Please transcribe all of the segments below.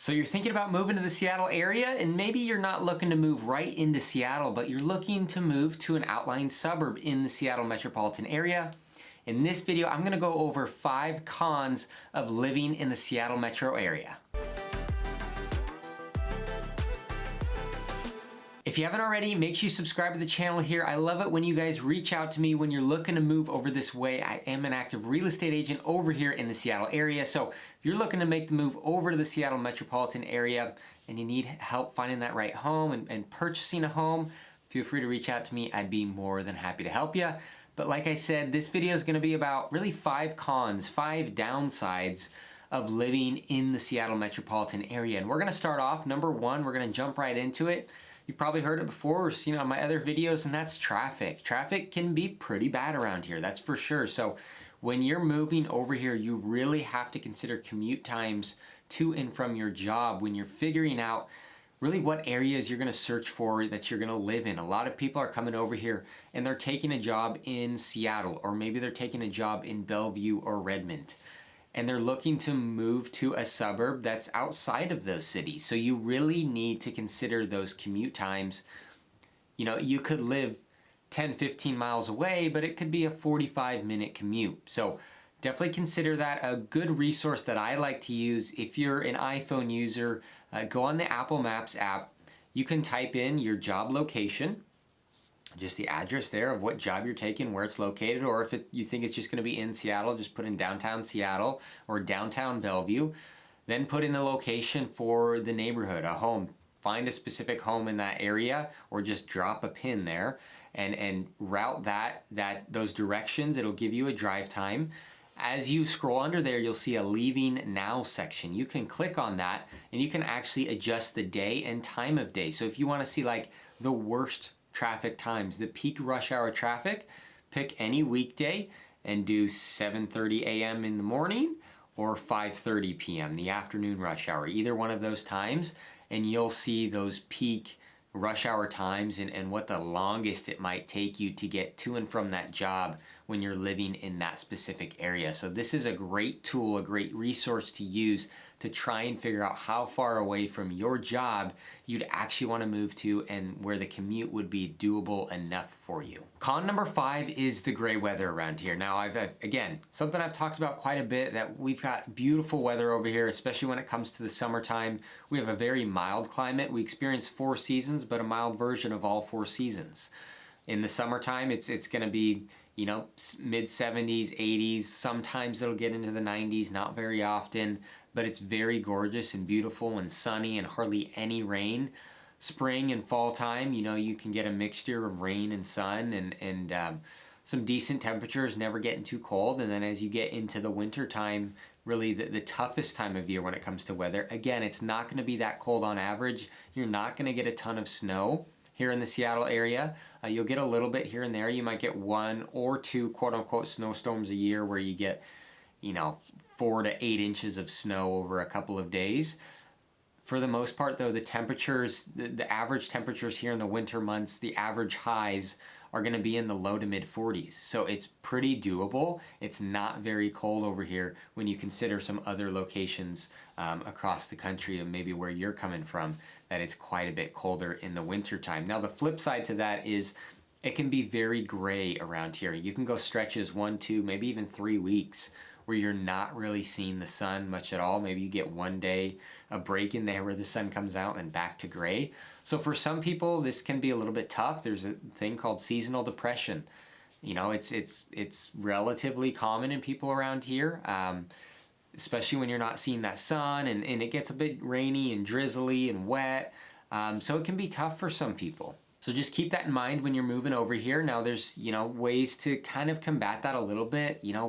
So you're thinking about moving to the Seattle area, and maybe you're not looking to move right into Seattle, but you're looking to move to an outlying suburb in the Seattle metropolitan area. In this video, I'm gonna go over 5 cons of living in the Seattle metro area. If you haven't already, make sure you subscribe to the channel here. I love it when you guys reach out to me when you're looking to move over this way. I am an active real estate agent over here in the Seattle area. So if you're looking to make the move over to the Seattle metropolitan area and you need help finding that right home and purchasing a home, feel free to reach out to me. I'd be more than happy to help you. But like I said, this video is gonna be about really 5 cons, 5 downsides of living in the Seattle metropolitan area. And we're gonna start off, number 1, we're gonna jump right into it. You've probably heard it before or seen it on my other videos, and that's traffic. Traffic can be pretty bad around here, that's for sure. So when you're moving over here, you really have to consider commute times to and from your job when you're figuring out really what areas you're gonna search for that you're gonna live in. A lot of people are coming over here and they're taking a job in Seattle, or maybe they're taking a job in Bellevue or Redmond, and they're looking to move to a suburb that's outside of those cities. So you really need to consider those commute times. You know, you could live 10, 15 miles away, but it could be a 45-minute commute. So definitely consider that. A good resource that I like to use, if you're an iPhone user, go on the Apple Maps app. You can type in your job location, just the address there of what job you're taking, where it's located, or if you think it's just gonna be in Seattle, just put in downtown Seattle or downtown Bellevue. Then put in the location for the neighborhood, a home. Find a specific home in that area, or just drop a pin there and route those directions. It'll give you a drive time. As you scroll under there, you'll see a leaving now section. You can click on that and you can actually adjust the day and time of day. So if you wanna see like the worst traffic times, the peak rush hour traffic, pick any weekday and do 7:30 a.m. in the morning or 5:30 p.m., the afternoon rush hour, either one of those times, and you'll see those peak rush hour times and what the longest it might take you to get to and from that job when you're living in that specific area. So this is a great tool, a great resource to use to try and figure out how far away from your job you'd actually want to move to and where the commute would be doable enough for you. Con number 5 is the gray weather around here. Now again, something I've talked about quite a bit, that we've got beautiful weather over here, especially when it comes to the summertime. We have a very mild climate. We experience 4 seasons, but a mild version of all 4 seasons. In the summertime, it's gonna be, you know, mid 70s, 80s. Sometimes it'll get into the 90s, not very often, but it's very gorgeous and beautiful and sunny and hardly any rain. Spring and fall time, you know, you can get a mixture of rain and sun and some decent temperatures, never getting too cold. And then as you get into the winter time, really the toughest time of year when it comes to weather, again, it's not gonna be that cold on average. You're not gonna get a ton of snow here in the Seattle area. You'll get a little bit here and there. You might get 1 or 2 quote-unquote snowstorms a year where you get, you know, 4 to 8 inches of snow over a couple of days. For the most part though, the temperatures, the average temperatures here in the winter months, the average highs are gonna be in the low to mid 40s. So it's pretty doable. It's not very cold over here when you consider some other locations across the country and maybe where you're coming from, that it's quite a bit colder in the winter time. Now the flip side to that is it can be very gray around here. You can go stretches 1, 2, maybe even 3 weeks where you're not really seeing the sun much at all. Maybe you get 1 day, a break in there where the sun comes out and back to gray. So for some people, this can be a little bit tough. There's a thing called seasonal depression. You know, it's relatively common in people around here, especially when you're not seeing that sun and it gets a bit rainy and drizzly and wet. So it can be tough for some people. So just keep that in mind when you're moving over here. Now there's, you know, ways to kind of combat that a little bit. You know,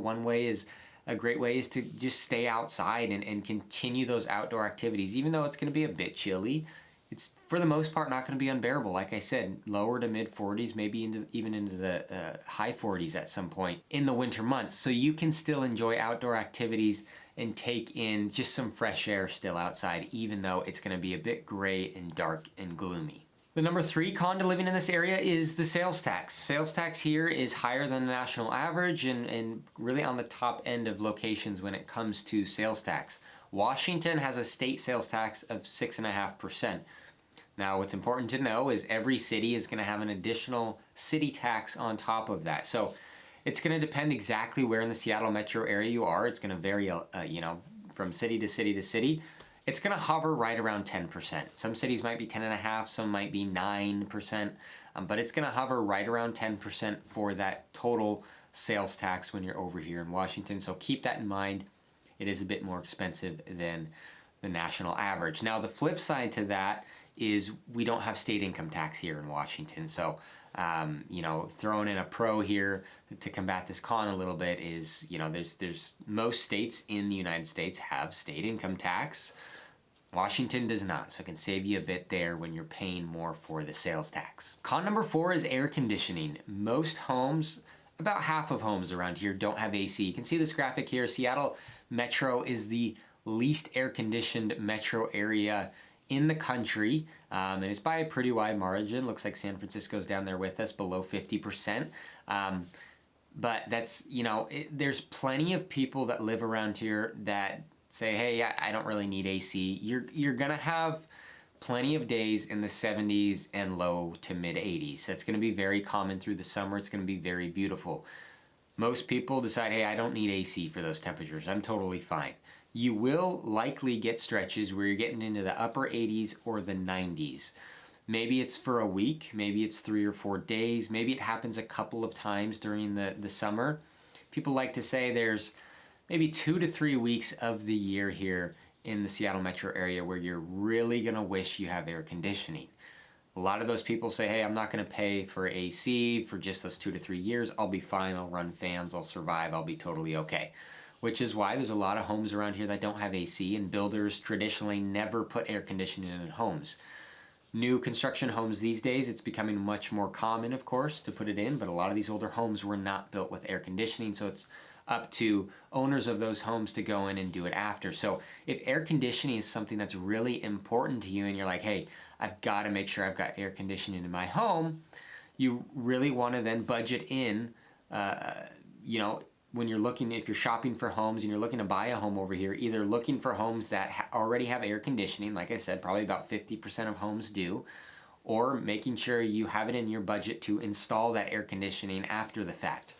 a great way is to just stay outside and continue those outdoor activities. Even though it's gonna be a bit chilly, it's for the most part not gonna be unbearable. Like I said, lower to mid 40s, maybe even into the high 40s at some point in the winter months. So you can still enjoy outdoor activities and take in just some fresh air still outside, even though it's gonna be a bit gray and dark and gloomy. The number 3 con to living in this area is the sales tax. Sales tax here is higher than the national average and really on the top end of locations when it comes to sales tax. Washington has a state sales tax of 6.5%. Now, what's important to know is every city is going to have an additional city tax on top of that. So it's going to depend exactly where in the Seattle metro area you are. It's going to vary, from city to city to city. It's going to hover right around 10%. Some cities might be 10.5%, some might be 9%, but it's going to hover right around 10% for that total sales tax when you're over here in Washington. So keep that in mind. It is a bit more expensive than the national average. Now, the flip side to that is we don't have state income tax here in Washington. So, throwing in a pro here to combat this con a little bit is, there's most states in the United States have state income tax. Washington does not, so it can save you a bit there when you're paying more for the sales tax. Con number 4 is air conditioning. Most homes, about half of homes around here, don't have AC. You can see this graphic here. Seattle Metro is the least air-conditioned metro area in the country, and it's by a pretty wide margin. Looks like San Francisco's down there with us, below 50%. But that's, there's plenty of people that live around here that say, hey, I don't really need AC. You're gonna have plenty of days in the 70s and low to mid 80s. That's gonna be very common through the summer. It's gonna be very beautiful. Most people decide, hey, I don't need AC for those temperatures. I'm totally fine. You will likely get stretches where you're getting into the upper 80s or the 90s. Maybe it's for a week, maybe it's 3 or 4 days, maybe it happens a couple of times during the summer. People like to say there's maybe 2 to 3 weeks of the year here in the Seattle metro area where you're really gonna wish you have air conditioning. A lot of those people say, hey, I'm not gonna pay for AC for just those 2 to 3 years. I'll be fine, I'll run fans, I'll survive, I'll be totally okay. Which is why there's a lot of homes around here that don't have AC, and builders traditionally never put air conditioning in homes. New construction homes these days, it's becoming much more common, of course, to put it in, but a lot of these older homes were not built with air conditioning, so it's up to owners of those homes to go in and do it after. So if air conditioning is something that's really important to you and you're like, hey, I've got to make sure I've got air conditioning in my home, you really want to then budget in, when you're looking, if you're shopping for homes and you're looking to buy a home over here, either looking for homes that already have air conditioning, like I said, probably about 50% of homes do, or making sure you have it in your budget to install that air conditioning after the fact.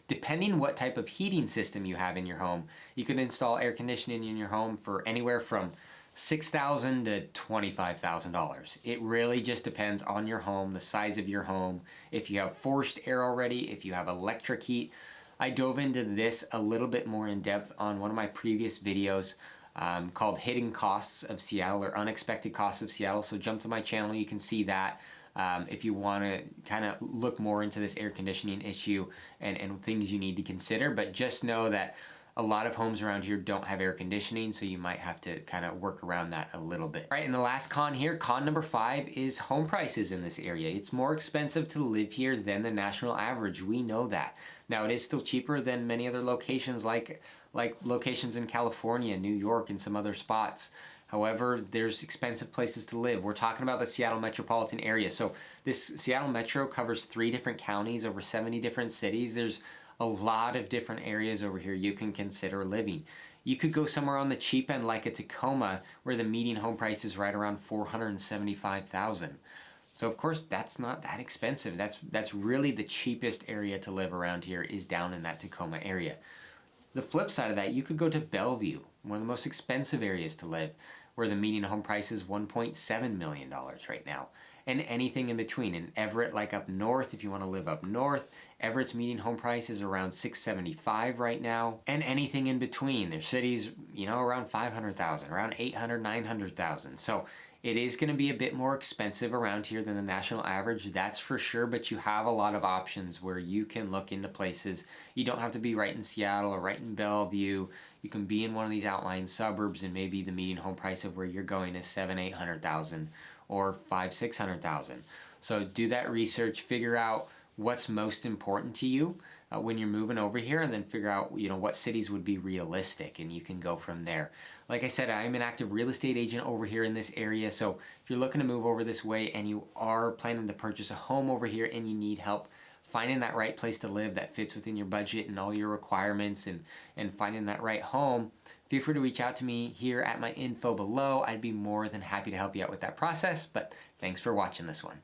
Depending what type of heating system you have in your home, you can install air conditioning in your home for anywhere from $6,000 to $25,000. It really just depends on your home, the size of your home, if you have forced air already, if you have electric heat. I dove into this a little bit more in depth on one of my previous videos called Hidden Costs of Seattle or Unexpected Costs of Seattle. So jump to my channel, you can see that if you want to kind of look more into this air conditioning issue and things you need to consider. But just know that a lot of homes around here don't have air conditioning, so you might have to kind of work around that a little bit. All right, and the last con here, con number 5, is home prices in this area. It's more expensive to live here than the national average. We know that. Now, it is still cheaper than many other locations like locations in California, New York, and some other spots. However, there's expensive places to live. We're talking about the Seattle metropolitan area. So this Seattle metro covers 3 different counties, over 70 different cities. There's a lot of different areas over here you can consider living. You could go somewhere on the cheap end like a Tacoma where the median home price is right around $475,000. So of course that's not that expensive. That's really the cheapest area to live around here is down in that Tacoma area. The flip side of that, you could go to Bellevue, one of the most expensive areas to live, where the median home price is $1.7 million right now. And anything in between. In Everett, like up north, if you want to live up north, Everett's median home price is around $675 right now. And anything in between. There's cities, around $500,000, around $800,000, $900,000. So it is going to be a bit more expensive around here than the national average, that's for sure, but you have a lot of options where you can look into places. You don't have to be right in Seattle or right in Bellevue. You can be in one of these outlying suburbs and maybe the median home price of where you're going is $700,000, $800,000 or $500,000, $600,000. So do that research, figure out what's most important to you when you're moving over here, and then figure out what cities would be realistic, and you can go from there. Like I said, I'm an active real estate agent over here in this area, so if you're looking to move over this way and you are planning to purchase a home over here and you need help finding that right place to live that fits within your budget and all your requirements and finding that right home, feel free to reach out to me here at my info below. I'd be more than happy to help you out with that process, but thanks for watching this one.